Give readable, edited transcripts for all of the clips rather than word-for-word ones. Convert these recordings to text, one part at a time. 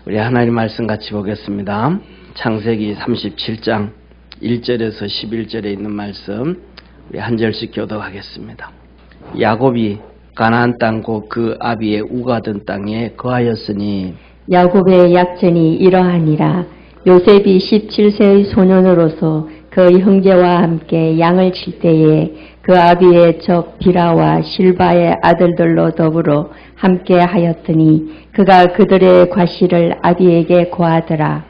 우리 하나님 말씀 같이 보겠습니다. 창세기 37장 1절에서 11절에 있는 말씀 우리 한 절씩 교독하겠습니다. 야곱이 가나안 땅 곧 그 아비의 우가던 땅에 거하였으니 야곱의 약전이 이러하니라. 요셉이 17세의 소년으로서 그 형제와 함께 양을 칠 때에 그 아비의 적 비라와 실바의 아들들로 더불어 함께 하였더니 그가 그들의 과실을 아비에게 고하더라.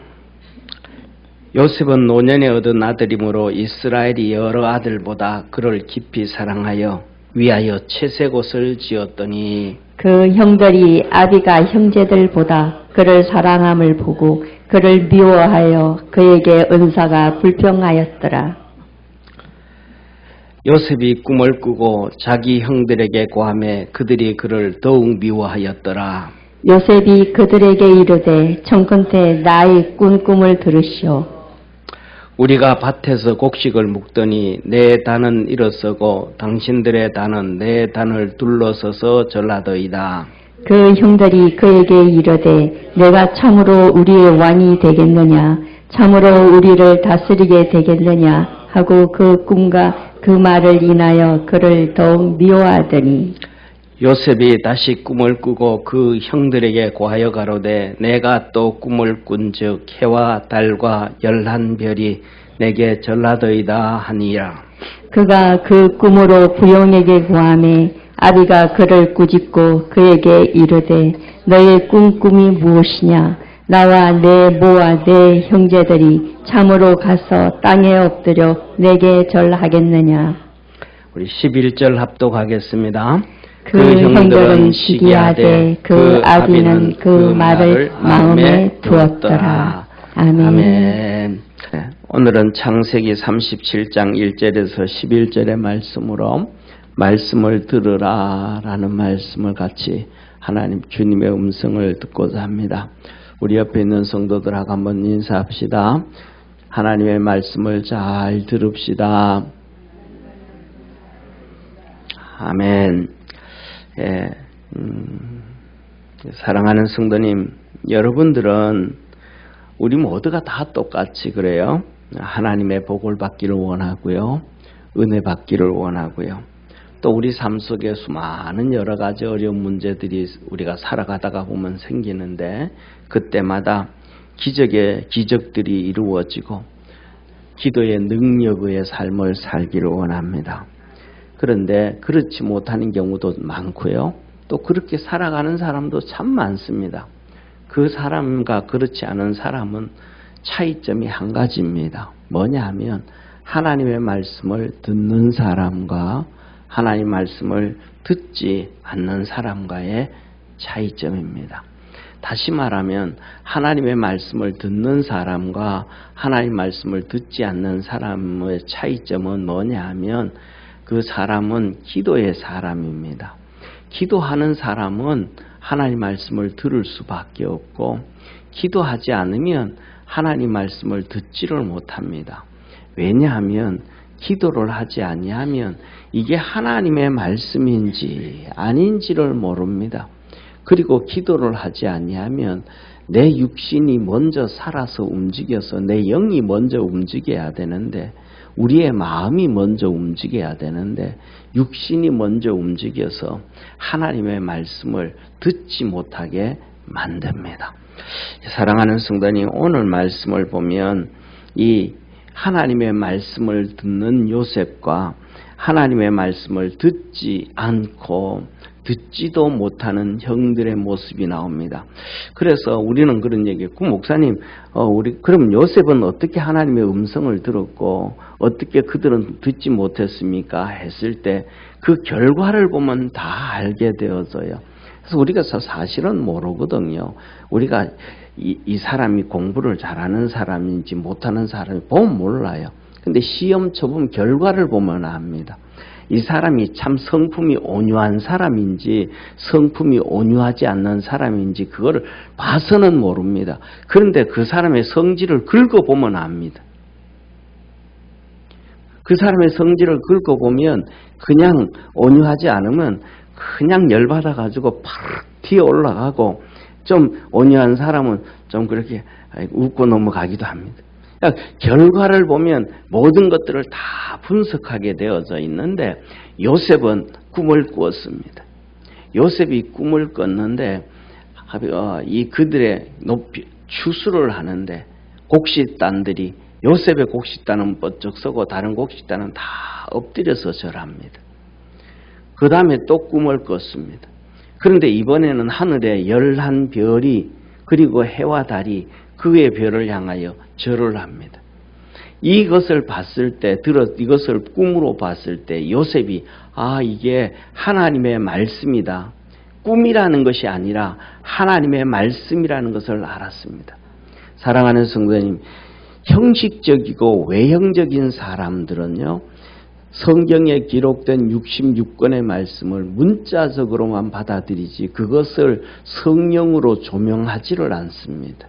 요셉은 노년에 얻은 아들이므로 이스라엘이 여러 아들보다 그를 깊이 사랑하여 위하여 채색 옷을 지었더니 그 형들이 아비가 형제들보다 그를 사랑함을 보고 그를 미워하여 그에게 은사가 불평하였더라. 요셉이 꿈을 꾸고 자기 형들에게 고하매 그들이 그를 더욱 미워하였더라. 요셉이 그들에게 이르되 청컨대 나의 꾼 꿈을 들으시오. 우리가 밭에서 곡식을 묵더니 내 단은 일어서고 당신들의 단은 내 단을 둘러서서 전라더이다. 그 형들이 그에게 이르되 내가 참으로 우리의 왕이 되겠느냐 참으로 우리를 다스리게 되겠느냐 하고 그 꿈과 그 말을 인하여 그를 더욱 미워하더니 요셉이 다시 꿈을 꾸고 그 형들에게 고하여 가로되 내가 또 꿈을 꾼즉 해와 달과 11별이 내게 전라더이다 하니라. 그가 그 꿈으로 부용에게 고하매 아비가 그를 꾸짖고 그에게 이르되 너의 꿈이 무엇이냐 나와 내 모와 내 형제들이 참으로 가서 땅에 엎드려 내게 절하겠느냐. 우리 11절 합독하겠습니다. 그 형들은 시기하되 그 아비는 그 말을 마음에 두었더라. 아멘. 아멘. 오늘은 창세기 37장 1절에서 11절의 말씀으로 말씀을 들으라 라는 말씀을 같이 하나님 주님의 음성을 듣고자 합니다. 우리 옆에 있는 성도들하고 한번 인사합시다. 하나님의 말씀을 잘 들읍시다. 아멘. 예, 사랑하는 성도님, 여러분들은 우리 모두가 다 똑같이 그래요. 하나님의 복을 받기를 원하고요. 은혜 받기를 원하고요. 또 우리 삶 속에 수많은 여러 가지 어려운 문제들이 우리가 살아가다가 보면 생기는데 그때마다 기적들이 이루어지고 기도의 능력의 삶을 살기를 원합니다. 그런데 그렇지 못하는 경우도 많고요. 또 그렇게 살아가는 사람도 참 많습니다. 그 사람과 그렇지 않은 사람은 차이점이 한 가지입니다. 뭐냐 하면 하나님의 말씀을 듣는 사람과 하나님의 말씀을 듣지 않는 사람과의 차이점입니다. 다시 말하면 하나님의 말씀을 듣는 사람과 하나님의 말씀을 듣지 않는 사람의 차이점은 뭐냐 하면 그 사람은 기도의 사람입니다. 기도하는 사람은 하나님 말씀을 들을 수밖에 없고 기도하지 않으면 하나님 말씀을 듣지를 못합니다. 왜냐하면 기도를 하지 아니하면 이게 하나님의 말씀인지 아닌지를 모릅니다. 그리고 기도를 하지 아니하면 내 육신이 먼저 살아서 움직여서 내 영이 먼저 움직여야 되는데 우리의 마음이 먼저 움직여야 되는데 육신이 먼저 움직여서 하나님의 말씀을 듣지 못하게 만듭니다. 사랑하는 성도님, 오늘 말씀을 보면 이 하나님의 말씀을 듣는 요셉과 하나님의 말씀을 듣지 않고 듣지도 못하는 형들의 모습이 나옵니다. 그래서 우리는 그런 얘기했고, 목사님, 그럼 요셉은 어떻게 하나님의 음성을 들었고 어떻게 그들은 듣지 못했습니까? 했을 때 그 결과를 보면 다 알게 되어져요. 그래서 우리가 사실은 모르거든요. 우리가 이 사람이 공부를 잘하는 사람인지 못하는 사람이 보면 몰라요. 근데 시험 쳐보면 결과를 보면 압니다. 이 사람이 참 성품이 온유한 사람인지 성품이 온유하지 않는 사람인지 그거를 봐서는 모릅니다. 그런데 그 사람의 성질을 긁어보면 압니다. 그 사람의 성질을 긁어보면 그냥 온유하지 않으면 그냥 열받아가지고 팍 튀어 올라가고 좀 온유한 사람은 좀 그렇게 웃고 넘어가기도 합니다. 그러니까 결과를 보면 모든 것들을 다 분석하게 되어져 있는데 요셉은 꿈을 꾸었습니다. 요셉이 꿈을 꿨는데 이 그들의 추수를 하는데 곡식단들이 요셉의 곡식단은 뻗쩍 서고 다른 곡식단은 다 엎드려서 절합니다. 그 다음에 또 꿈을 꿨습니다. 그런데 이번에는 하늘에 11별이 그리고 해와 달이 그의 별을 향하여 절을 합니다. 이것을 봤을 때, 이것을 꿈으로 봤을 때 요셉이 이게 하나님의 말씀이다. 꿈이라는 것이 아니라 하나님의 말씀이라는 것을 알았습니다. 사랑하는 성도님, 형식적이고 외형적인 사람들은요, 성경에 기록된 66권의 말씀을 문자적으로만 받아들이지 그것을 성령으로 조명하지를 않습니다.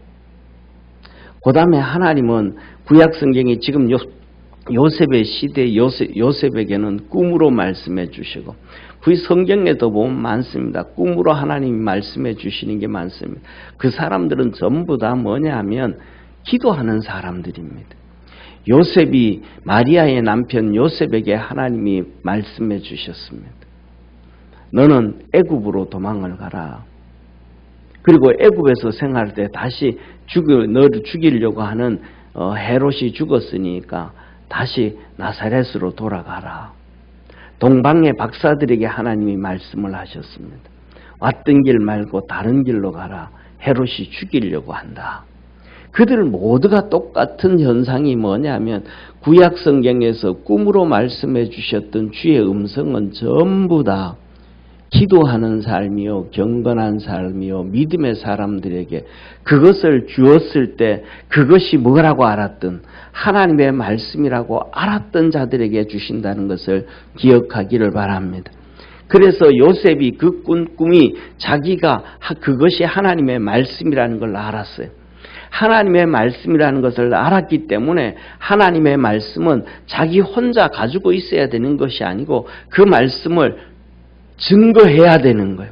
그 다음에 하나님은 구약 성경이 지금 요셉의 시대 요셉에게는 꿈으로 말씀해 주시고 그 성경에도 보면 많습니다. 꿈으로 하나님이 말씀해 주시는 게 많습니다. 그 사람들은 전부 다 뭐냐 하면 기도하는 사람들입니다. 요셉이 마리아의 남편 요셉에게 하나님이 말씀해 주셨습니다. 너는 애굽으로 도망을 가라. 그리고 애굽에서 생활할 때 다시 너를 죽이려고 하는 헤롯이 죽었으니까 다시 나사렛으로 돌아가라. 동방의 박사들에게 하나님이 말씀을 하셨습니다. 왔던 길 말고 다른 길로 가라. 헤롯이 죽이려고 한다. 그들 모두가 똑같은 현상이 뭐냐면 구약 성경에서 꿈으로 말씀해 주셨던 주의 음성은 전부 다 기도하는 삶이요, 경건한 삶이요, 믿음의 사람들에게 그것을 주었을 때 그것이 뭐라고 알았던 하나님의 말씀이라고 알았던 자들에게 주신다는 것을 기억하기를 바랍니다. 그래서 요셉이 그 꿈이 자기가 그것이 하나님의 말씀이라는 걸 알았어요. 하나님의 말씀이라는 것을 알았기 때문에 하나님의 말씀은 자기 혼자 가지고 있어야 되는 것이 아니고 그 말씀을 증거해야 되는 거예요.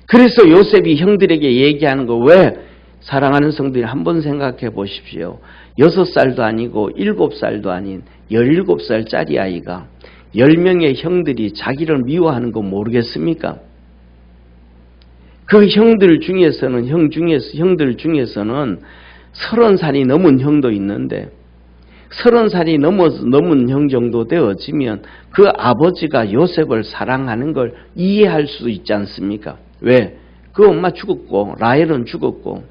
그래서 요셉이 형들에게 얘기하는 거 왜? 사랑하는 성도들 한번 생각해 보십시오. 6살도 아니고 7살도 아닌 17살짜리 아이가 10명의 형들이 자기를 미워하는 거 모르겠습니까? 그 형들 중에서는 형들 중에서는 30살이 넘은 형도 있는데 30살이 넘은 형 정도 되어지면 그 아버지가 요셉을 사랑하는 걸 이해할 수 있지 않습니까? 왜? 그 엄마 죽었고 라헬은 죽었고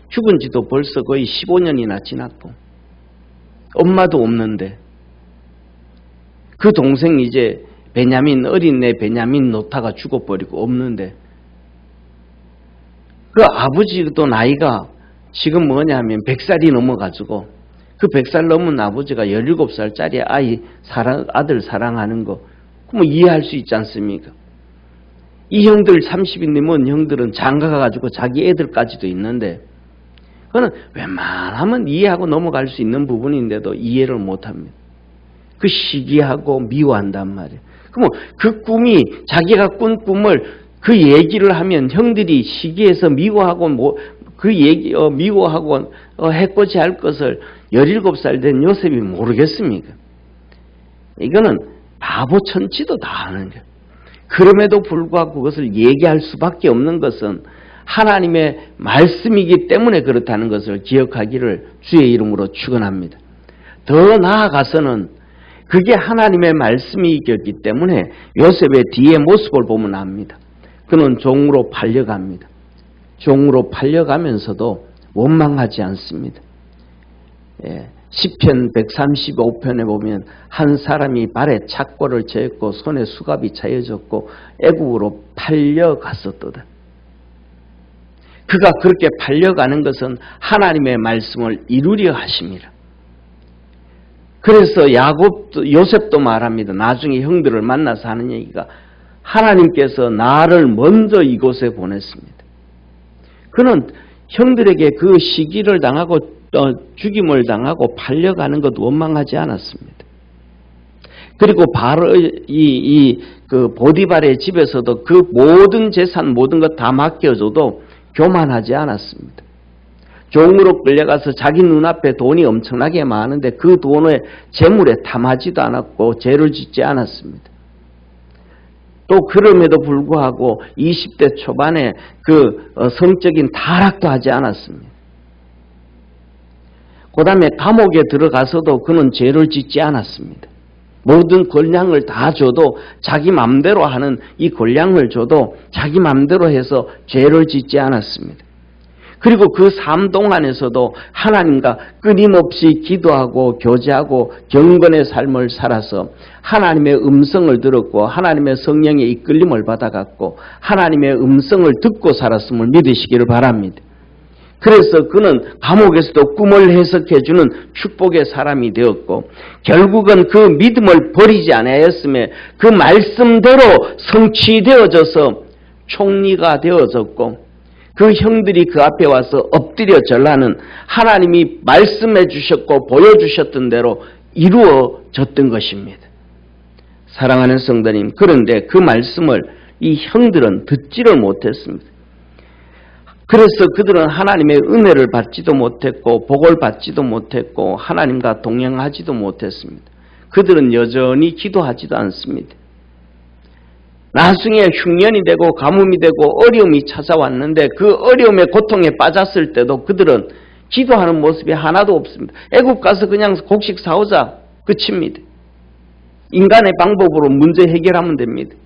죽은 지도 벌써 거의 15년이나 지났고 엄마도 없는데 그 동생 이제 어린애 베냐민 노타가 죽어버리고 없는데 그 아버지도 나이가 지금 뭐냐면 100살이 넘어가지고 그 100살 넘은 아버지가 17살짜리 아들 사랑하는 거 그럼 이해할 수 있지 않습니까? 이 형들 30이 넘은 형들은 장가가가지고 자기 애들까지도 있는데 그거는 웬만하면 이해하고 넘어갈 수 있는 부분인데도 이해를 못합니다. 그 시기하고 미워한단 말이에요. 그럼 그 꿈이 자기가 꾼 꿈을 그 얘기를 하면 형들이 시기해서 미워하고 미워하고 해코지 할 것을 17살 된 요셉이 모르겠습니까? 이거는 바보 천치도 다 아는 거예요. 그럼에도 불구하고 그것을 얘기할 수밖에 없는 것은 하나님의 말씀이기 때문에 그렇다는 것을 기억하기를 주의 이름으로 축원합니다. 더 나아가서는 그게 하나님의 말씀이었기 때문에 요셉의 뒤의 모습을 보면 압니다. 그는 종으로 팔려갑니다. 종으로 팔려가면서도 원망하지 않습니다. 시편 135편에 보면 한 사람이 발에 착고를 재었고 손에 수갑이 차여졌고 애국으로 팔려갔었도다. 그가 그렇게 팔려가는 것은 하나님의 말씀을 이루려 하심이라. 그래서 요셉도 말합니다. 나중에 형들을 만나서 하는 얘기가 하나님께서 나를 먼저 이곳에 보냈습니다. 그는 형들에게 그 시기를 당하고 죽임을 당하고 팔려가는 것 원망하지 않았습니다. 그리고 바로 그 보디발의 집에서도 그 모든 재산, 모든 것 다 맡겨줘도 교만하지 않았습니다. 종으로 끌려가서 자기 눈앞에 돈이 엄청나게 많은데 그 돈의 재물에 탐하지도 않았고 죄를 짓지 않았습니다. 또 그럼에도 불구하고 20대 초반에 그 성적인 타락도 하지 않았습니다. 그 다음에 감옥에 들어가서도 그는 죄를 짓지 않았습니다. 모든 권량을 다 줘도 자기 맘대로 하는 이 권량을 줘도 자기 맘대로 해서 죄를 짓지 않았습니다. 그리고 그 삶 동안에서도 하나님과 끊임없이 기도하고 교제하고 경건의 삶을 살아서 하나님의 음성을 들었고 하나님의 성령의 이끌림을 받아갔고 하나님의 음성을 듣고 살았음을 믿으시기를 바랍니다. 그래서 그는 감옥에서도 꿈을 해석해주는 축복의 사람이 되었고 결국은 그 믿음을 버리지 아니하였음에 그 말씀대로 성취되어져서 총리가 되어졌고 그 형들이 그 앞에 와서 엎드려 절하는 하나님이 말씀해 주셨고 보여주셨던 대로 이루어졌던 것입니다. 사랑하는 성도님, 그런데 그 말씀을 이 형들은 듣지를 못했습니다. 그래서 그들은 하나님의 은혜를 받지도 못했고 복을 받지도 못했고 하나님과 동행하지도 못했습니다. 그들은 여전히 기도하지도 않습니다. 나중에 흉년이 되고 가뭄이 되고 어려움이 찾아왔는데 그 어려움의 고통에 빠졌을 때도 그들은 기도하는 모습이 하나도 없습니다. 애국 가서 그냥 곡식 사오자 끝입니다. 인간의 방법으로 문제 해결하면 됩니다.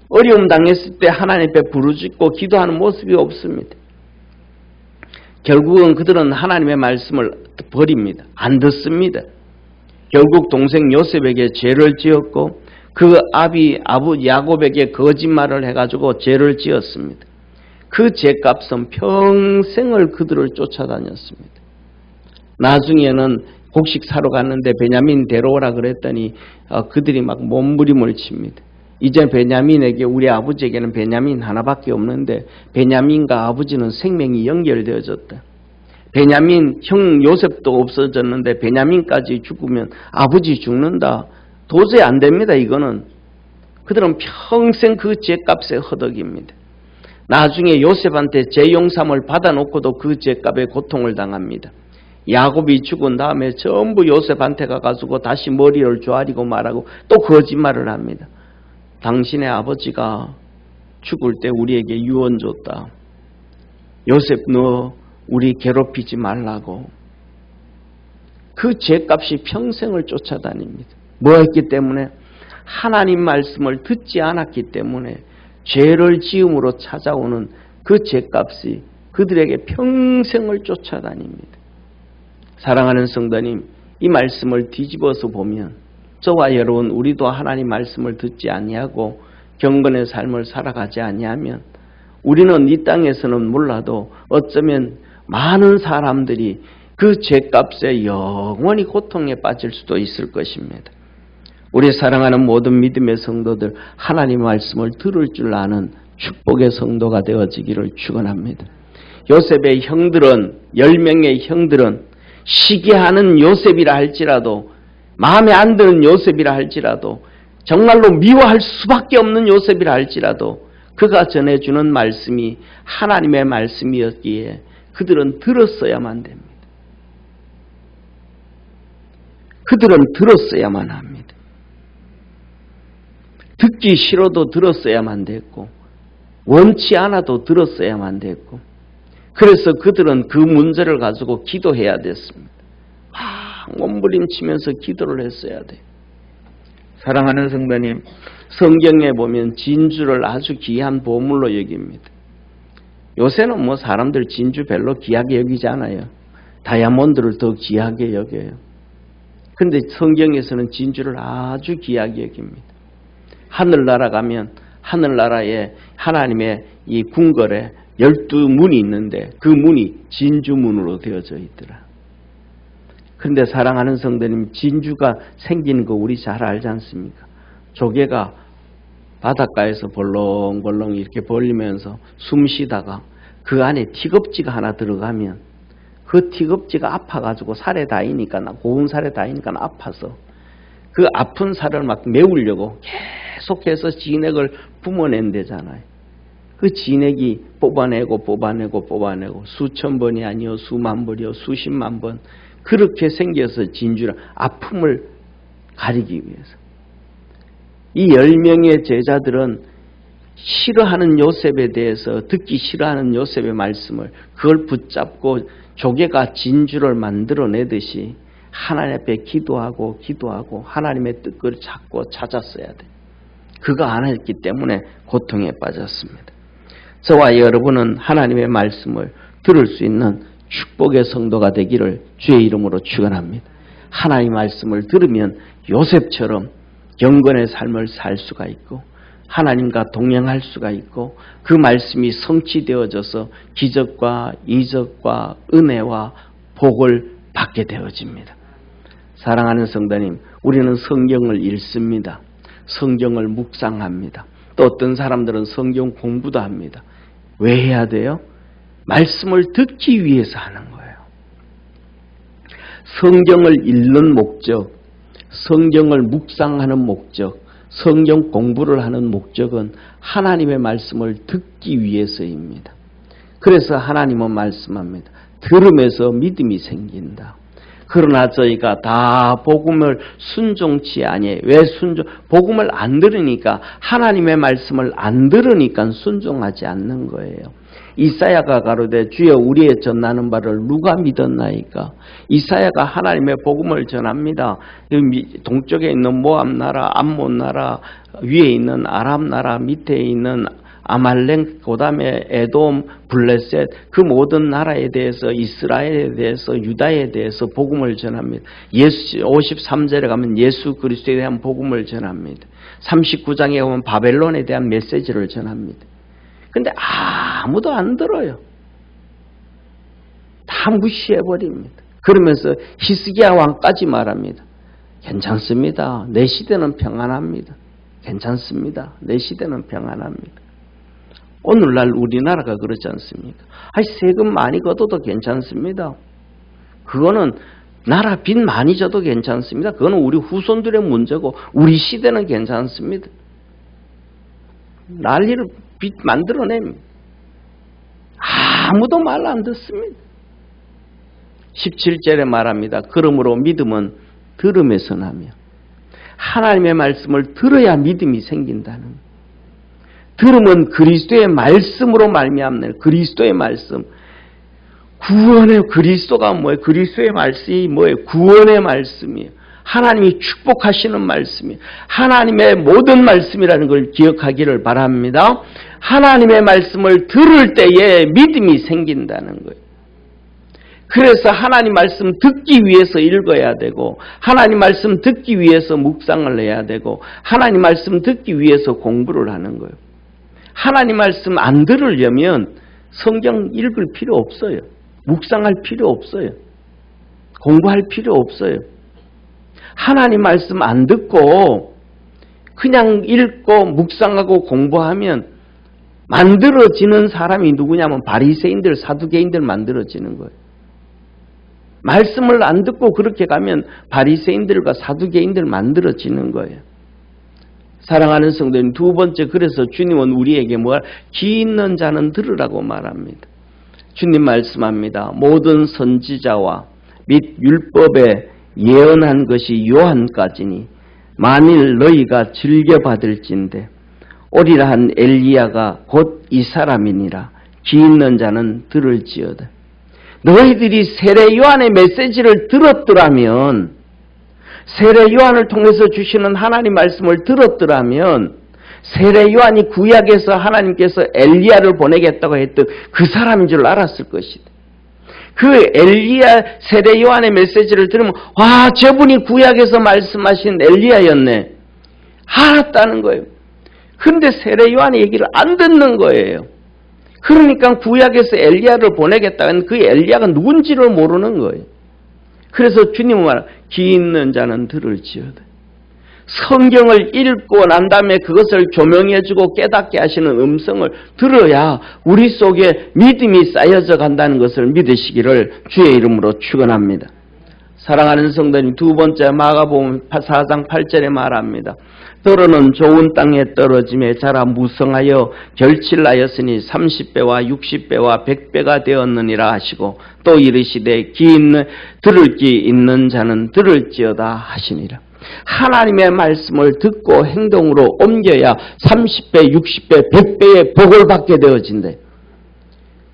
어려움 당했을 때 하나님 앞에 부르짖고 기도하는 모습이 없습니다. 결국은 그들은 하나님의 말씀을 버립니다. 안 듣습니다. 결국 동생 요셉에게 죄를 지었고 그 아버지 야곱에게 거짓말을 해가지고 죄를 지었습니다. 그 죄값은 평생을 그들을 쫓아다녔습니다. 나중에는 곡식 사러 갔는데 베냐민 데려오라 그랬더니 그들이 막 몸부림을 칩니다. 이제 베냐민에게 우리 아버지에게는 베냐민 하나밖에 없는데 베냐민과 아버지는 생명이 연결되어졌다. 베냐민 형 요셉도 없어졌는데 베냐민까지 죽으면 아버지 죽는다. 도저히 안 됩니다. 이거는. 그들은 평생 그 죄값에 허덕입니다. 나중에 요셉한테 죄용삼을 받아놓고도 그 죄값에 고통을 당합니다. 야곱이 죽은 다음에 전부 요셉한테 가가지고 다시 머리를 조아리고 말하고 또 거짓말을 합니다. 당신의 아버지가 죽을 때 우리에게 유언 줬다. 요셉 너 우리 괴롭히지 말라고. 그 죄값이 평생을 쫓아다닙니다. 뭐 했기 때문에? 하나님 말씀을 듣지 않았기 때문에 죄를 지음으로 찾아오는 그 죄값이 그들에게 평생을 쫓아다닙니다. 사랑하는 성도님, 이 말씀을 뒤집어서 보면 저와 여러분 우리도 하나님 말씀을 듣지 아니하고 경건의 삶을 살아가지 아니하면 우리는 이 땅에서는 몰라도 어쩌면 많은 사람들이 그 죄값에 영원히 고통에 빠질 수도 있을 것입니다. 우리 사랑하는 모든 믿음의 성도들 하나님 말씀을 들을 줄 아는 축복의 성도가 되어지기를 축원합니다. 요셉의 형들은 10명의 형들은 시기하는 요셉이라 할지라도 마음에 안 드는 요셉이라 할지라도 정말로 미워할 수밖에 없는 요셉이라 할지라도 그가 전해주는 말씀이 하나님의 말씀이었기에 그들은 들었어야만 됩니다. 그들은 들었어야만 합니다. 듣기 싫어도 들었어야만 됐고 원치 않아도 들었어야만 됐고 그래서 그들은 그 문제를 가지고 기도해야 됐습니다. 몸부림치면서 기도를 했어야 돼요. 사랑하는 성도님, 성경에 보면 진주를 아주 귀한 보물로 여깁니다. 요새는 뭐 사람들 진주 별로 귀하게 여기지 않아요. 다이아몬드를 더 귀하게 여겨요. 근데 성경에서는 진주를 아주 귀하게 여깁니다. 하늘나라 가면 하늘나라에 하나님의 이 궁궐에 12문이 있는데 그 문이 진주문으로 되어져 있더라. 그런데 사랑하는 성도님, 진주가 생기는 거 우리 잘 알지 않습니까? 조개가 바닷가에서 벌렁벌렁 이렇게 벌리면서 숨 쉬다가 그 안에 티겁지가 하나 들어가면 그 티겁지가 아파가지고 살에 닿이니까 고운 살에 닿이니까 아파서 그 아픈 살을 막 메우려고 계속해서 진액을 뿜어낸대잖아요. 그 진액이 뽑아내고 수천 번이 아니요 수만 번이요 수십만 번 그렇게 생겨서 진주라 아픔을 가리기 위해서. 이 10명의 제자들은 싫어하는 요셉에 대해서 듣기 싫어하는 요셉의 말씀을 그걸 붙잡고 조개가 진주를 만들어내듯이 하나님 앞에 기도하고 하나님의 뜻을 찾고 찾았어야 돼. 그거 안 했기 때문에 고통에 빠졌습니다. 저와 여러분은 하나님의 말씀을 들을 수 있는 축복의 성도가 되기를 주의 이름으로 축원합니다. 하나님의 말씀을 들으면 요셉처럼 경건의 삶을 살 수가 있고 하나님과 동행할 수가 있고 그 말씀이 성취되어져서 기적과 이적과 은혜와 복을 받게 되어집니다. 사랑하는 성도님, 우리는 성경을 읽습니다. 성경을 묵상합니다. 또 어떤 사람들은 성경 공부도 합니다. 왜 해야 돼요? 말씀을 듣기 위해서 하는 거예요. 성경을 읽는 목적, 성경을 묵상하는 목적, 성경 공부를 하는 목적은 하나님의 말씀을 듣기 위해서입니다. 그래서 하나님은 말씀합니다. 들음에서 믿음이 생긴다. 그러나 저희가 다 복음을 순종치 아니에요. 왜 복음을 안 들으니까, 하나님의 말씀을 안 들으니까 순종하지 않는 거예요. 이사야가 가로되 주여 우리의 전하는 바를 누가 믿었나이까. 이사야가 하나님의 복음을 전합니다. 동쪽에 있는 모압 나라, 암몬 나라, 위에 있는 아람 나라, 밑에 있는 아말렉, 그 다음에 에돔, 블레셋, 그 모든 나라에 대해서, 이스라엘에 대해서, 유다에 대해서 복음을 전합니다. 53절에 가면 예수 그리스도에 대한 복음을 전합니다. 39장에 가면 바벨론에 대한 메시지를 전합니다. 근데 아무도 안 들어요. 다 무시해버립니다. 그러면서 히스기야 왕까지 말합니다. 괜찮습니다. 내 시대는 평안합니다. 괜찮습니다. 내 시대는 평안합니다. 오늘날 우리나라가 그렇지 않습니까? 세금 많이 걷어도 괜찮습니다. 그거는 나라 빚 많이 져도 괜찮습니다. 그거는 우리 후손들의 문제고 우리 시대는 괜찮습니다. 난리를 빚 만들어냅니다. 아무도 말 안 듣습니다. 17절에 말합니다. 그러므로 믿음은 들음에서 나며 하나님의 말씀을 들어야 믿음이 생긴다는 거예요. 들음은 그리스도의 말씀으로 말미암는 그리스도의 말씀. 구원의 그리스도가 뭐예요? 그리스도의 말씀이 뭐예요? 구원의 말씀이에요. 하나님이 축복하시는 말씀이에요. 하나님의 모든 말씀이라는 걸 기억하기를 바랍니다. 하나님의 말씀을 들을 때에 믿음이 생긴다는 거예요. 그래서 하나님 말씀 듣기 위해서 읽어야 되고 하나님 말씀 듣기 위해서 묵상을 해야 되고 하나님 말씀 듣기 위해서 공부를 하는 거예요. 하나님 말씀 안 들으려면 성경 읽을 필요 없어요. 묵상할 필요 없어요. 공부할 필요 없어요. 하나님 말씀 안 듣고 그냥 읽고 묵상하고 공부하면 만들어지는 사람이 누구냐면 바리새인들, 사두개인들 만들어지는 거예요. 말씀을 안 듣고 그렇게 가면 바리새인들과 사두개인들 만들어지는 거예요. 사랑하는 성도님, 두 번째, 그래서 주님은 우리에게 기 있는 자는 들으라고 말합니다. 주님 말씀합니다. 모든 선지자와 및 율법에 예언한 것이 요한까지니 만일 너희가 즐겨받을진대 오리라 한 엘리야가 곧 이 사람이니라. 기 있는 자는 들을지어다. 너희들이 세례 요한의 메시지를 들었더라면, 세례 요한을 통해서 주시는 하나님 말씀을 들었더라면 세례 요한이 구약에서 하나님께서 엘리야를 보내겠다고 했던 그 사람인 줄 알았을 것이다. 그 엘리야 세례 요한의 메시지를 들으면 와, 저분이 구약에서 말씀하신 엘리야였네. 알았다는 거예요. 그런데 세례 요한의 얘기를 안 듣는 거예요. 그러니까 구약에서 엘리야를 보내겠다고 했는데 그 엘리야가 누군지를 모르는 거예요. 그래서 주님은 말합니다. 기 있는 자는 들을지어다. 성경을 읽고 난 다음에 그것을 조명해주고 깨닫게 하시는 음성을 들어야 우리 속에 믿음이 쌓여져 간다는 것을 믿으시기를 주의 이름으로 축원합니다. 사랑하는 성도님, 두 번째 마가복음 4장 8절에 말합니다. 더러는 좋은 땅에 떨어짐에 자라 무성하여 결실하였으니 30배와 60배와 100배가 되었느니라 하시고 또 이르시되 들을 귀 있는 자는 들을지어다 하시니라. 하나님의 말씀을 듣고 행동으로 옮겨야 30배, 60배, 100배의 복을 받게 되어진대.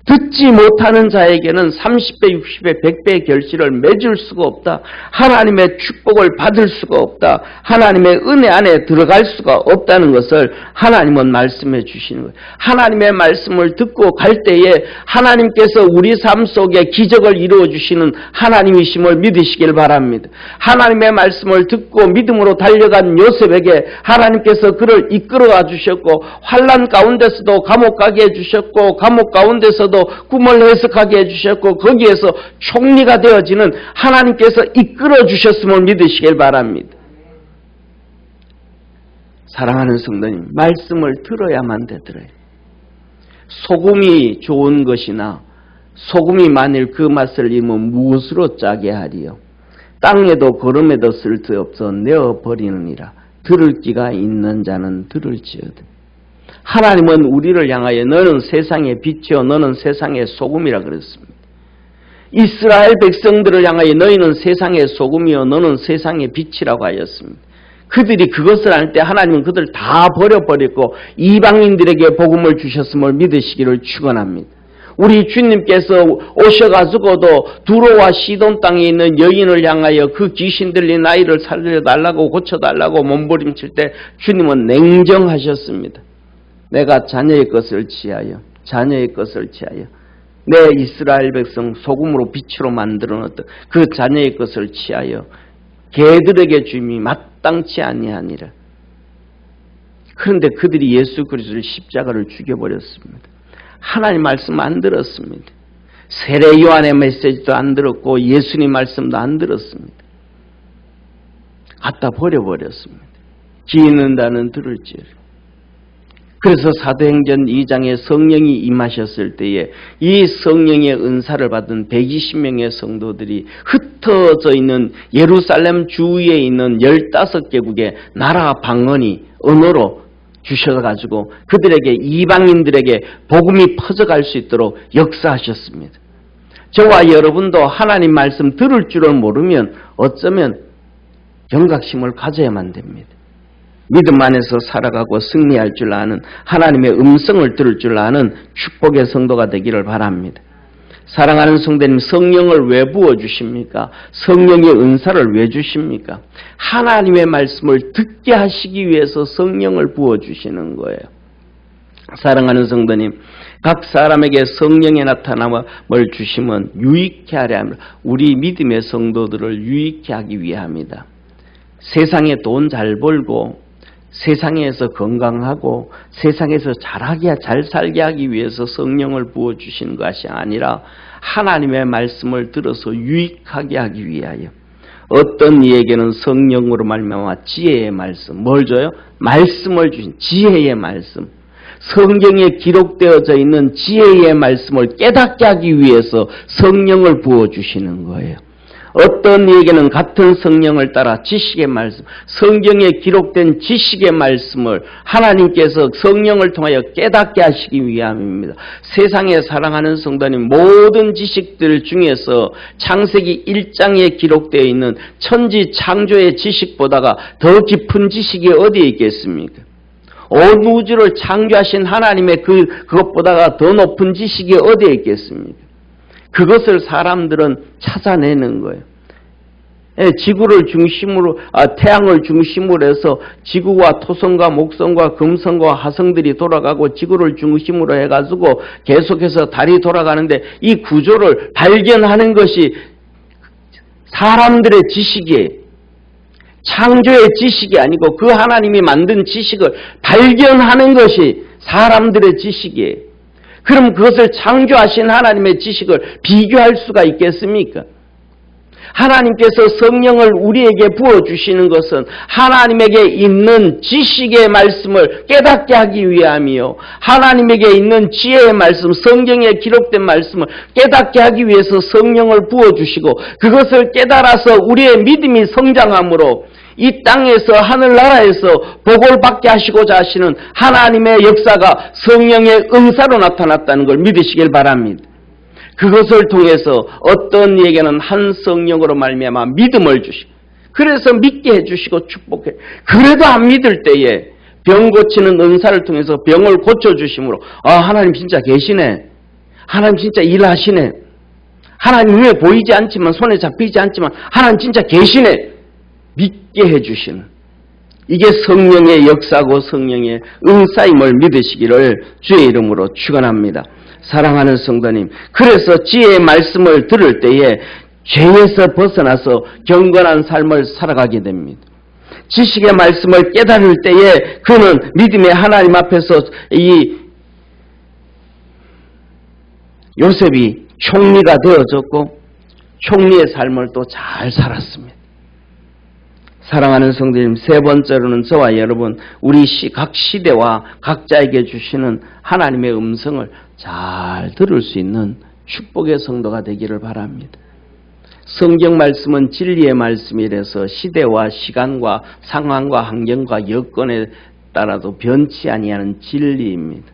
듣지 못하는 자에게는 30배, 60배, 100배의 결실을 맺을 수가 없다. 하나님의 축복을 받을 수가 없다. 하나님의 은혜 안에 들어갈 수가 없다는 것을 하나님은 말씀해 주시는 거예요. 하나님의 말씀을 듣고 갈 때에 하나님께서 우리 삶 속에 기적을 이루어 주시는 하나님이심을 믿으시길 바랍니다. 하나님의 말씀을 듣고 믿음으로 달려간 요셉에게 하나님께서 그를 이끌어가 주셨고 환난 가운데서도 감옥 가게 해주셨고 감옥 가운데서도 꿈을 해석하게 해주셨고 거기에서 총리가 되어지는 하나님께서 이끌어 주셨음을 믿으시길 바랍니다. 사랑하는 성도님, 말씀을 들어야만 되더래요. 소금이 좋은 것이나 소금이 만일 그 맛을 잃으면 무엇으로 짜게 하리요. 땅에도 거름에도 쓸데없어 내어버리느니라. 들을 귀가 있는 자는 들을지어다. 하나님은 우리를 향하여 너는 세상의 빛이요 너는 세상의 소금이라 그랬습니다. 이스라엘 백성들을 향하여 너희는 세상의 소금이요 너는 세상의 빛이라고 하였습니다. 그들이 그것을 할 때 하나님은 그들 다 버려버렸고 이방인들에게 복음을 주셨음을 믿으시기를 축원합니다. 우리 주님께서 오셔가지고도 두로와 시돈 땅에 있는 여인을 향하여 그 귀신 들린 아이를 살려달라고 고쳐달라고 몸부림칠 때 주님은 냉정하셨습니다. 내가 자녀의 것을 취하여 내 이스라엘 백성 소금으로 빛으로 만들어 놓았던 그 자녀의 것을 취하여 개들에게 주임이 마땅치 아니하니라. 그런데 그들이 예수 그리스도를 십자가를 죽여버렸습니다. 하나님 말씀 안 들었습니다. 세례 요한의 메시지도 안 들었고 예수님 말씀도 안 들었습니다. 갖다 버려버렸습니다. 귀 있는 자는 들을지어다. 그래서 사도행전 2장에 성령이 임하셨을 때에 이 성령의 은사를 받은 120명의 성도들이 흩어져 있는 예루살렘 주위에 있는 15개국의 나라 방언이 언어로 주셔가지고 그들에게 이방인들에게 복음이 퍼져갈 수 있도록 역사하셨습니다. 저와 여러분도 하나님 말씀 들을 줄을 모르면 어쩌면 경각심을 가져야만 됩니다. 믿음 안에서 살아가고 승리할 줄 아는 하나님의 음성을 들을 줄 아는 축복의 성도가 되기를 바랍니다. 사랑하는 성도님, 성령을 왜 부어주십니까? 성령의 은사를 왜 주십니까? 하나님의 말씀을 듣게 하시기 위해서 성령을 부어주시는 거예요. 사랑하는 성도님, 각 사람에게 성령의 나타남을 주시면 유익케 하려 합니다. 우리 믿음의 성도들을 유익케 하기 위함이다. 세상에 돈 잘 벌고 세상에서 건강하고 세상에서 잘 살게 하기 위해서 성령을 부어주시는 것이 아니라 하나님의 말씀을 들어서 유익하게 하기 위하여 어떤 이에게는 성령으로 말미암아 지혜의 말씀, 뭘 줘요? 말씀을 주신 지혜의 말씀, 성경에 기록되어져 있는 지혜의 말씀을 깨닫게 하기 위해서 성령을 부어주시는 거예요. 어떤 이에게는 같은 성령을 따라 지식의 말씀, 성경에 기록된 지식의 말씀을 하나님께서 성령을 통하여 깨닫게 하시기 위함입니다. 세상에 사랑하는 성도님, 모든 지식들 중에서 창세기 1장에 기록되어 있는 천지 창조의 지식보다가 더 깊은 지식이 어디에 있겠습니까? 온 우주를 창조하신 하나님의 그것보다가 더 높은 지식이 어디에 있겠습니까? 그것을 사람들은 찾아내는 거예요. 지구를 중심으로, 태양을 중심으로 해서 지구와 토성과 목성과 금성과 화성들이 돌아가고 지구를 중심으로 해가지고 계속해서 달이 돌아가는데 이 구조를 발견하는 것이 사람들의 지식이에요. 창조의 지식이 아니고 그 하나님이 만든 지식을 발견하는 것이 사람들의 지식이에요. 그럼 그것을 창조하신 하나님의 지식을 비교할 수가 있겠습니까? 하나님께서 성령을 우리에게 부어주시는 것은 하나님에게 있는 지식의 말씀을 깨닫게 하기 위함이요. 하나님에게 있는 지혜의 말씀, 성경에 기록된 말씀을 깨닫게 하기 위해서 성령을 부어주시고 그것을 깨달아서 우리의 믿음이 성장함으로 이 땅에서 하늘나라에서 복을 받게 하시고자 하시는 하나님의 역사가 성령의 은사로 나타났다는 걸 믿으시길 바랍니다. 그것을 통해서 어떤 이에게는 한 성령으로 말미암아 믿음을 주시고 그래서 믿게 해주시고 축복해. 그래도 안 믿을 때에 병 고치는 은사를 통해서 병을 고쳐주심으로 하나님 진짜 계시네. 하나님 진짜 일하시네. 하나님 눈에 보이지 않지만 손에 잡히지 않지만 하나님 진짜 계시네. 믿게 해주시는 이게 성령의 역사고 성령의 은사임을 믿으시기를 주의 이름으로 축원합니다. 사랑하는 성도님, 그래서 지혜의 말씀을 들을 때에 죄에서 벗어나서 경건한 삶을 살아가게 됩니다. 지식의 말씀을 깨달을 때에 그는 믿음의 하나님 앞에서 이 요셉이 총리가 되어졌고 총리의 삶을 또 잘 살았습니다. 사랑하는 성도님, 세 번째로는 저와 여러분, 우리 각 시대와 각자에게 주시는 하나님의 음성을 잘 들을 수 있는 축복의 성도가 되기를 바랍니다. 성경 말씀은 진리의 말씀이라서 시대와 시간과 상황과 환경과 여건에 따라도 변치 아니하는 진리입니다.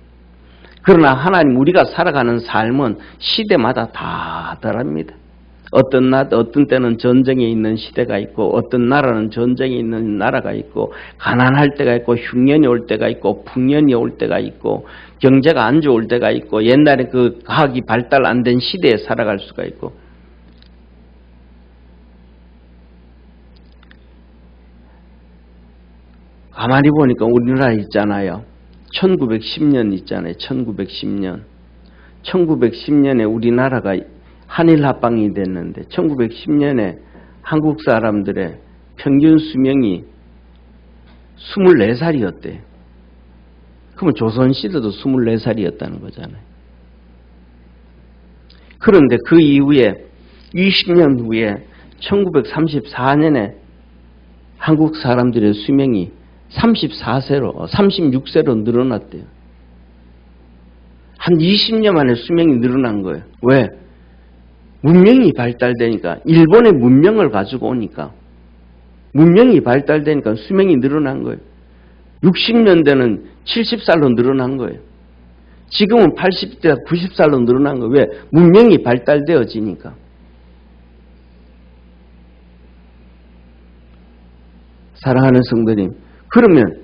그러나 하나님 우리가 살아가는 삶은 시대마다 다 다릅니다. 어떤 때는 전쟁에 있는 시대가 있고 어떤 나라는 전쟁에 있는 나라가 있고 가난할 때가 있고 흉년이 올 때가 있고 풍년이 올 때가 있고 경제가 안 좋을 때가 있고 옛날에 그 과학이 발달 안 된 시대에 살아갈 수가 있고 가만히 보니까 우리나라 있잖아요. 1910년 있잖아요. 1910년. 1910년에 우리나라가 한일 합방이 됐는데 1910년에 한국 사람들의 평균 수명이 24살이었대요. 그러면 조선시대도 24살이었다는 거잖아요. 그런데 그 이후에 20년 후에 1934년에 한국 사람들의 수명이 36세로 늘어났대요. 한 20년 만에 수명이 늘어난 거예요. 왜? 문명이 발달되니까, 일본의 문명을 가지고 오니까, 문명이 발달되니까 수명이 늘어난 거예요. 60년대는 70살로 늘어난 거예요. 지금은 80대, 90살로 늘어난 거예요. 왜? 문명이 발달되어지니까. 사랑하는 성도님, 그러면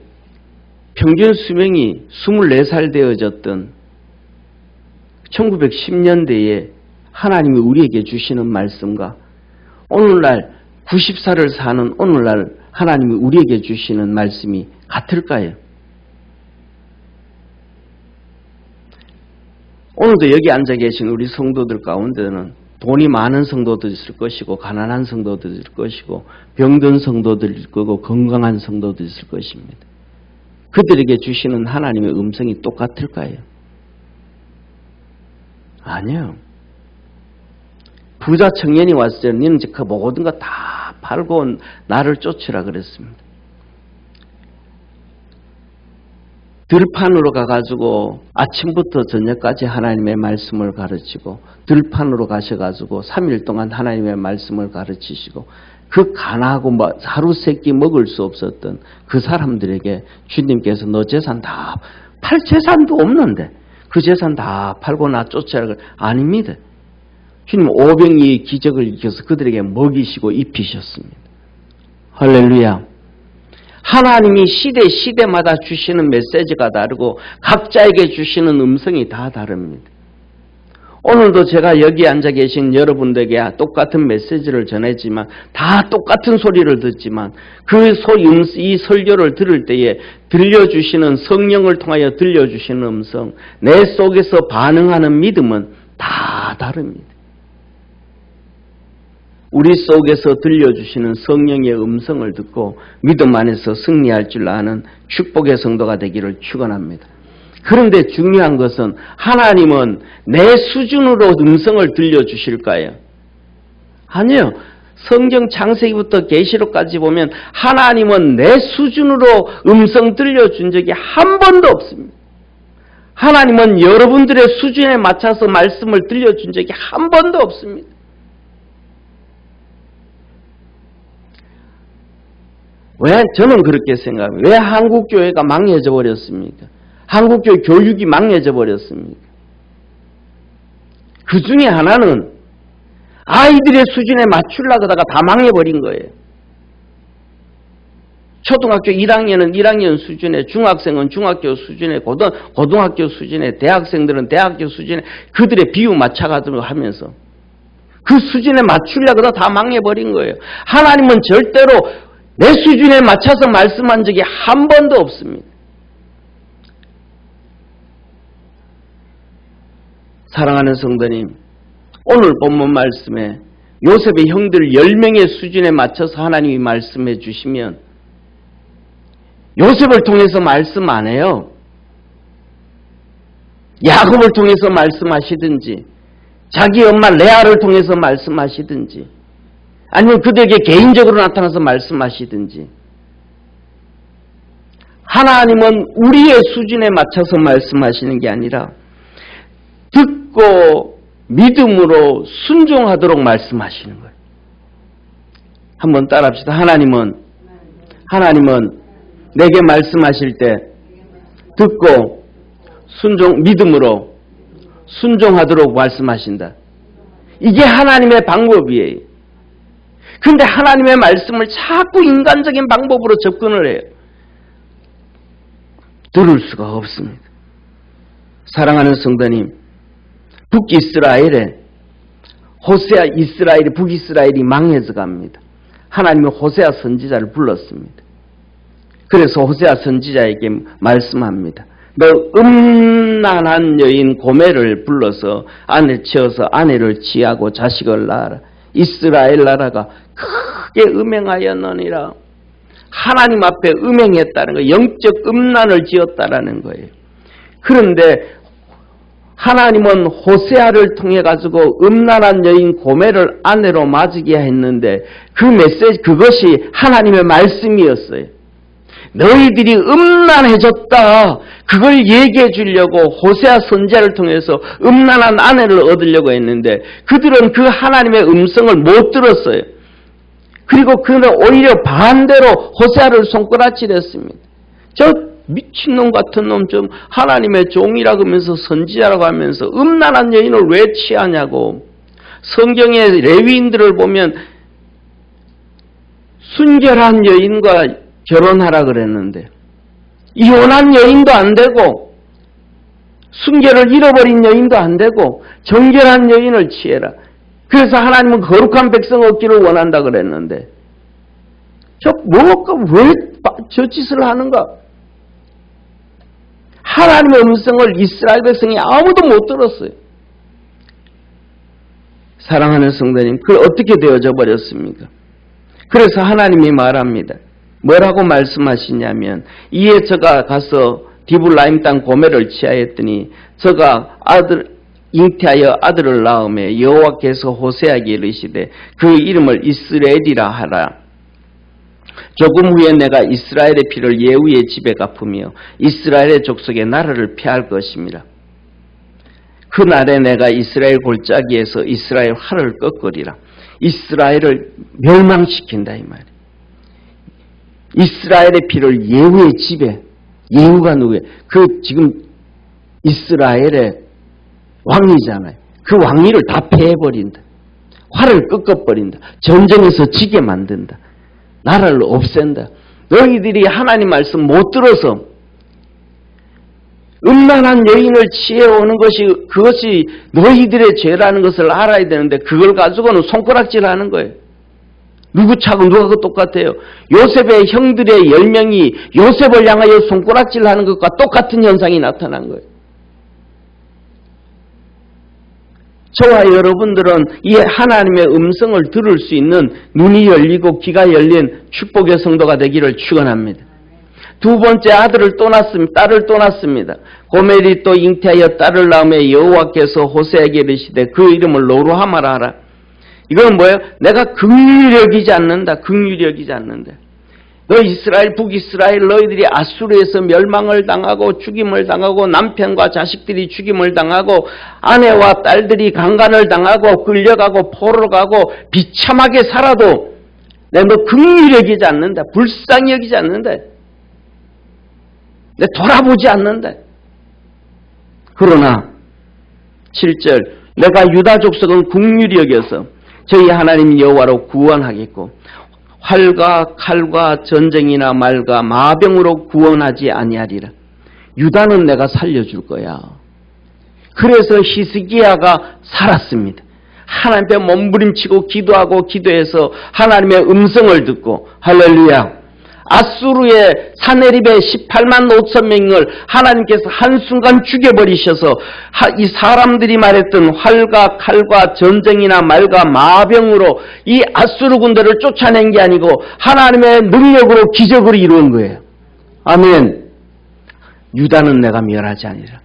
평균 수명이 24살 되어졌던 1910년대에 하나님이 우리에게 주시는 말씀과 오늘날 90살을 사는 오늘날 하나님이 우리에게 주시는 말씀이 같을까요? 오늘도 여기 앉아 계신 우리 성도들 가운데는 돈이 많은 성도들이 있을 것이고 가난한 성도들이 있을 것이고 병든 성도들이 있을 거고 건강한 성도들이 있을 것입니다. 그들에게 주시는 하나님의 음성이 똑같을까요? 아니요. 부자 청년이 왔을 때는 너는 그 모든 거 다 팔고 나를 쫓으라 그랬습니다. 들판으로 가가지고 아침부터 저녁까지 하나님의 말씀을 가르치고 들판으로 가셔가지고 3일 동안 하나님의 말씀을 가르치시고 그 가나하고 하루 세끼 먹을 수 없었던 그 사람들에게 주님께서 너 재산 다 팔 재산도 없는데 그 재산 다 팔고 나 쫓아라. 아닙니다. 주님 오병이의 기적을 일으켜서 그들에게 먹이시고 입히셨습니다. 할렐루야. 하나님이 시대마다 주시는 메시지가 다르고 각자에게 주시는 음성이 다 다릅니다. 오늘도 제가 여기 앉아 계신 여러분들에게 똑같은 메시지를 전했지만 다 똑같은 소리를 듣지만 이 설교를 들을 때에 들려주시는 성령을 통하여 들려주시는 음성, 내 속에서 반응하는 믿음은 다 다릅니다. 우리 속에서 들려주시는 성령의 음성을 듣고 믿음 안에서 승리할 줄 아는 축복의 성도가 되기를 축원합니다. 그런데 중요한 것은 하나님은 내 수준으로 음성을 들려주실까요? 아니요. 성경 창세기부터 계시록까지 보면 하나님은 내 수준으로 음성 들려준 적이 한 번도 없습니다. 하나님은 여러분들의 수준에 맞춰서 말씀을 들려준 적이 한 번도 없습니다. 왜 저는 그렇게 생각합니다. 왜 한국교회가 망해져 버렸습니까? 한국교회 교육이 망해져 버렸습니까? 그 중에 하나는 아이들의 수준에 맞추려고 하다가 다 망해버린 거예요. 초등학교 1학년은 1학년 수준에, 중학생은 중학교 수준에, 고등학교 수준에, 대학생들은 대학교 수준에 그들의 비유 맞춰가도록 하면서 그 수준에 맞추려고 하다가 다 망해버린 거예요. 하나님은 절대로 내 수준에 맞춰서 말씀한 적이 한 번도 없습니다. 사랑하는 성도님, 오늘 본문 말씀에 요셉의 형들 10명의 수준에 맞춰서 하나님이 말씀해 주시면 요셉을 통해서 말씀 안 해요. 야곱을 통해서 말씀하시든지 자기 엄마 레아를 통해서 말씀하시든지 아니면 그들에게 개인적으로 나타나서 말씀하시든지 하나님은 우리의 수준에 맞춰서 말씀하시는 게 아니라 듣고 믿음으로 순종하도록 말씀하시는 거예요. 한번 따라합시다. 하나님은 내게 말씀하실 때 듣고 믿음으로 순종하도록 말씀하신다. 이게 하나님의 방법이에요. 그런데 하나님의 말씀을 자꾸 인간적인 방법으로 접근을 해요. 들을 수가 없습니다. 사랑하는 성도님, 북이스라엘에 호세아 이스라엘이 북이스라엘이 망해져 갑니다. 하나님은 호세아 선지자를 불렀습니다. 그래서 호세아 선지자에게 말씀합니다. 너 음란한 여인 고멜을 불러서 안에 채워서 아내를 취하고 자식을 낳아라. 이스라엘 나라가 크게 음행하였느니라. 하나님 앞에 음행했다는 거예요. 영적 음란을 지었다라는 거예요. 그런데 하나님은 호세아를 통해 가지고 음란한 여인 고멜을 아내로 맞이게 했는데 그 메시지 그것이 하나님의 말씀이었어요. 너희들이 음란해졌다. 그걸 얘기해 주려고 호세아 선지자를 통해서 음란한 아내를 얻으려고 했는데 그들은 그 하나님의 음성을 못 들었어요. 그리고 그는 오히려 반대로 호세아를 손가락질했습니다. 저 미친놈 같은 놈 좀 하나님의 종이라고 하면서 선지자라고 하면서 음란한 여인을 왜 취하냐고. 성경의 레위인들을 보면 순결한 여인과 결혼하라 그랬는데 이혼한 여인도 안 되고 순결을 잃어버린 여인도 안 되고 정결한 여인을 취해라. 그래서 하나님은 거룩한 백성 얻기를 원한다 그랬는데 왜 저 짓을 하는가? 하나님의 음성을 이스라엘 백성이 아무도 못 들었어요. 사랑하는 성도님, 그걸 어떻게 되어져 버렸습니까? 그래서 하나님이 말합니다. 뭐라고 말씀하시냐면 이에 저가 가서 디블라임 땅 고멜을 취하였더니 저가 잉태하여 아들을 낳음에 여호와께서 호세아에게 이르시되 그 이름을 이스라엘이라 하라. 조금 후에 내가 이스라엘의 피를 예후의 집에 갚으며 이스라엘의 족속의 나라를 폐할 것입니다. 그 날에 내가 이스라엘 골짜기에서 이스라엘 활을 꺾으리라. 이스라엘을 멸망시킨다 이 말이에요. 이스라엘의 피를 예후의 집에, 예후가 누구예요? 그 지금 이스라엘의 왕이잖아요. 그 왕위를 다 폐해버린다. 활을 꺾어버린다. 전쟁에서 지게 만든다. 나라를 없앤다. 너희들이 하나님 말씀 못 들어서 음란한 여인을 취해오는 그것이 너희들의 죄라는 것을 알아야 되는데 그걸 가지고는 손가락질하는 거예요. 누구 차고 누가 그 똑같아요. 요셉의 형들의 10명이 요셉을 향하여 손가락질하는 것과 똑같은 현상이 나타난 거예요. 저와 여러분들은 이 하나님의 음성을 들을 수 있는 눈이 열리고 귀가 열린 축복의 성도가 되기를 축원합니다. 두 번째 딸을 떠났습니다. 고멜이 또 잉태하여 딸을 낳음에 여호와께서 호세아에게 이르시되 그 이름을 로루하마라 하라. 이건 뭐예요? 내가 긍휼히 여기지 않는다. 긍휼히 여기지 않는다. 너 이스라엘, 북이스라엘 너희들이 아수르에서 멸망을 당하고 죽임을 당하고 남편과 자식들이 죽임을 당하고 아내와 딸들이 강간을 당하고 끌려가고 포로로 가고 비참하게 살아도 내가 너 긍휼히 여기지 않는다. 불쌍히 여기지 않는다. 내 돌아보지 않는다. 그러나 7절 내가 유다 족속은 긍휼히 여겨서 저희 하나님 여호와로 구원하겠고 활과 칼과 전쟁이나 말과 마병으로 구원하지 아니하리라. 유다는 내가 살려줄 거야. 그래서 히스기야가 살았습니다. 하나님 앞에 몸부림치고 기도하고 기도해서 하나님의 음성을 듣고 할렐루야. 아수르의 사네립의 18만 5천 명을 하나님께서 한순간 죽여버리셔서 이 사람들이 말했던 활과 칼과 전쟁이나 말과 마병으로 이 아수르 군대를 쫓아낸 게 아니고 하나님의 능력으로 기적을 이루은 거예요. 아멘. 유다는 내가 멸하지 아니라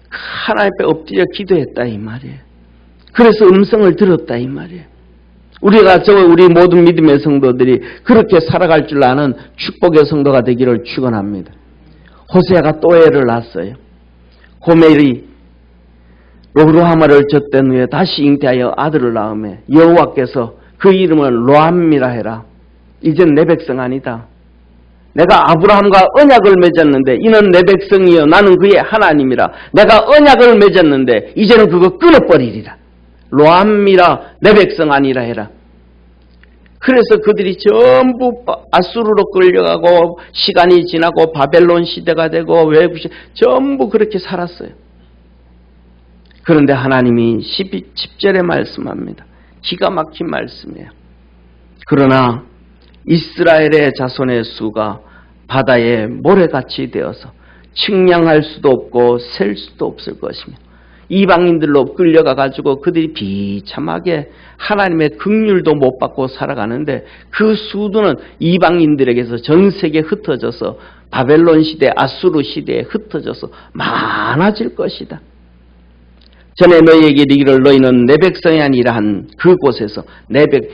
하나님 앞에 엎드려 기도했다 이 말이에요. 그래서 음성을 들었다 이 말이에요. 우리 모든 믿음의 성도들이 그렇게 살아갈 줄 아는 축복의 성도가 되기를 축원합니다. 호세아가 또 애를 낳았어요. 고멜이 로루하마를 젖된 후에 다시 잉태하여 아들을 낳으며 여호와께서 그 이름을 로암미라 해라. 이젠 내 백성 아니다. 내가 아브라함과 언약을 맺었는데 이는 내 백성이요 나는 그의 하나님이라. 내가 언약을 맺었는데 이제는 그거 끊어버리리라. 로암미라 내 백성 아니라 해라. 그래서 그들이 전부 아수르로 끌려가고 시간이 지나고 바벨론 시대가 되고 외국 시대 전부 그렇게 살았어요. 그런데 하나님이 10절에 말씀합니다. 기가 막힌 말씀이에요. 그러나 이스라엘의 자손의 수가 바다의 모래같이 되어서 측량할 수도 없고 셀 수도 없을 것이며 이방인들로 끌려가가지고 그들이 비참하게 하나님의 긍휼도 못 받고 살아가는데 그 수두는 이방인들에게서 전 세계에 흩어져서 바벨론 시대, 아수르 시대에 흩어져서 많아질 것이다. 전에 너희에게 이르기를 너희는 내 백성이 아니라 한 그곳에서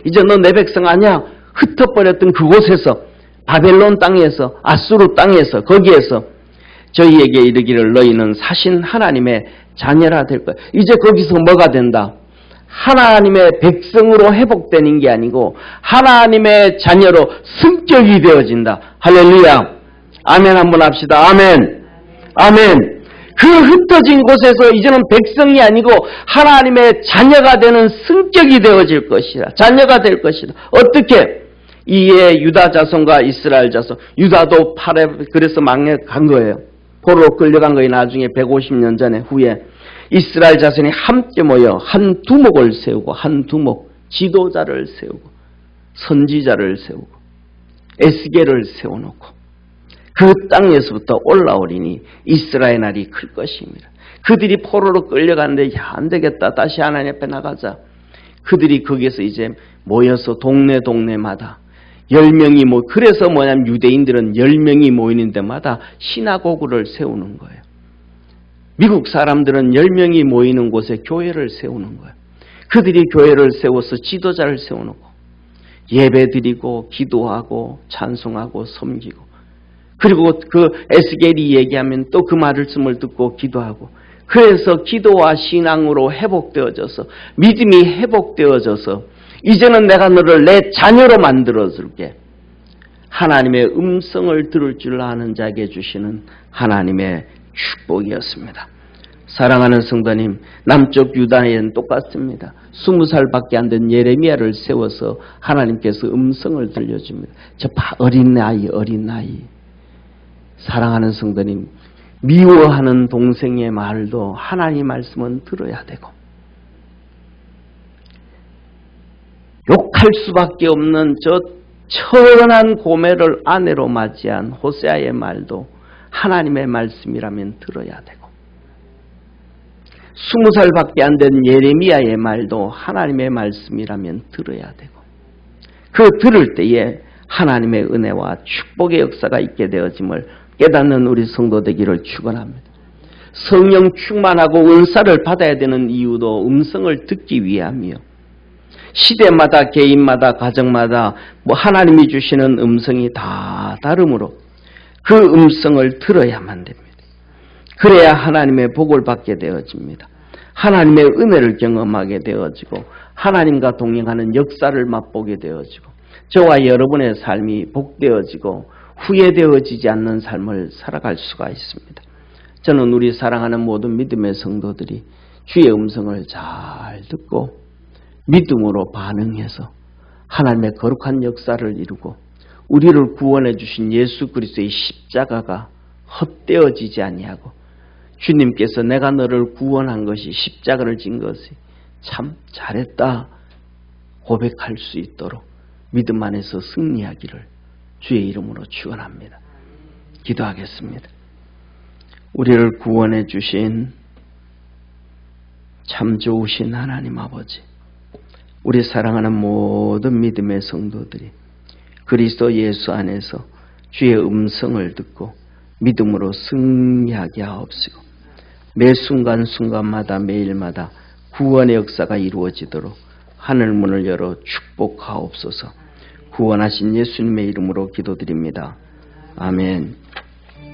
이제 너 내 백성 아니야? 흩어버렸던 그곳에서 바벨론 땅에서 아수르 땅에서 거기에서 저희에게 이르기를 너희는 사신 하나님의 자녀라 될 거야. 이제 거기서 뭐가 된다? 하나님의 백성으로 회복되는 게 아니고 하나님의 자녀로 승격이 되어진다. 할렐루야. 아멘 한번 합시다. 아멘. 아멘. 그 흩어진 곳에서 이제는 백성이 아니고 하나님의 자녀가 되는 승격이 되어질 것이다. 자녀가 될 것이다. 어떻게? 이에 유다 자손과 이스라엘 자손. 유다도 팔에 그래서 망해간 거예요. 포로로 끌려간 거예요. 나중에 150년 전에 후에 이스라엘 자손이 함께 모여 한 두목을 세우고 한 두목 지도자를 세우고 선지자를 세우고 에스겔을 세워놓고 그 땅에서부터 올라오리니 이스라엘 날이 클 것입니다. 그들이 포로로 끌려가는데 안 되겠다. 다시 하나님 앞에 나가자. 그들이 거기에서 이제 모여서 동네마다 10명이 그래서 뭐냐면 유대인들은 10명이 모이는 데마다 시나고그를 세우는 거예요. 미국 사람들은 10명이 모이는 곳에 교회를 세우는 거예요. 그들이 교회를 세워서 지도자를 세워놓고 예배드리고 기도하고 찬송하고 섬기고 그리고 그 에스겔이 얘기하면 또 그 말씀을 듣고 기도하고 그래서 기도와 신앙으로 회복되어져서 믿음이 회복되어져서 이제는 내가 너를 내 자녀로 만들어줄게. 하나님의 음성을 들을 줄 아는 자에게 주시는 하나님의 축복이었습니다. 사랑하는 성도님, 남쪽 유다에는 똑같습니다. 20살밖에 안 된 예레미야를 세워서 하나님께서 음성을 들려줍니다. 저 어린 나이. 사랑하는 성도님, 미워하는 동생의 말도 하나님의 말씀은 들어야 되고 욕할 수밖에 없는 저 천한 고멜을 아내로 맞이한 호세아의 말도 하나님의 말씀이라면 들어야 되고 20살밖에 안 된 예레미야의 말도 하나님의 말씀이라면 들어야 되고 그 들을 때에 하나님의 은혜와 축복의 역사가 있게 되어짐을 깨닫는 우리 성도 되기를 축원합니다. 성령 충만하고 은사를 받아야 되는 이유도 음성을 듣기 위함이요. 시대마다 개인마다 가정마다 하나님이 주시는 음성이 다 다르므로 그 음성을 들어야만 됩니다. 그래야 하나님의 복을 받게 되어집니다. 하나님의 은혜를 경험하게 되어지고 하나님과 동행하는 역사를 맛보게 되어지고 저와 여러분의 삶이 복되어지고 후회되어지지 않는 삶을 살아갈 수가 있습니다. 저는 우리 사랑하는 모든 믿음의 성도들이 주의 음성을 잘 듣고 믿음으로 반응해서 하나님의 거룩한 역사를 이루고 우리를 구원해 주신 예수 그리스도의 십자가가 헛되어지지 아니하고 주님께서 내가 너를 구원한 것이 십자가를 진 것이 참 잘했다 고백할 수 있도록 믿음 안에서 승리하기를 주의 이름으로 축원합니다. 기도하겠습니다. 우리를 구원해 주신 참 좋으신 하나님 아버지, 우리 사랑하는 모든 믿음의 성도들이 그리스도 예수 안에서 주의 음성을 듣고 믿음으로 승리하게 하옵시고 매 순간순간마다 매일마다 구원의 역사가 이루어지도록 하늘문을 열어 축복하옵소서. 구원하신 예수님의 이름으로 기도드립니다. 아멘.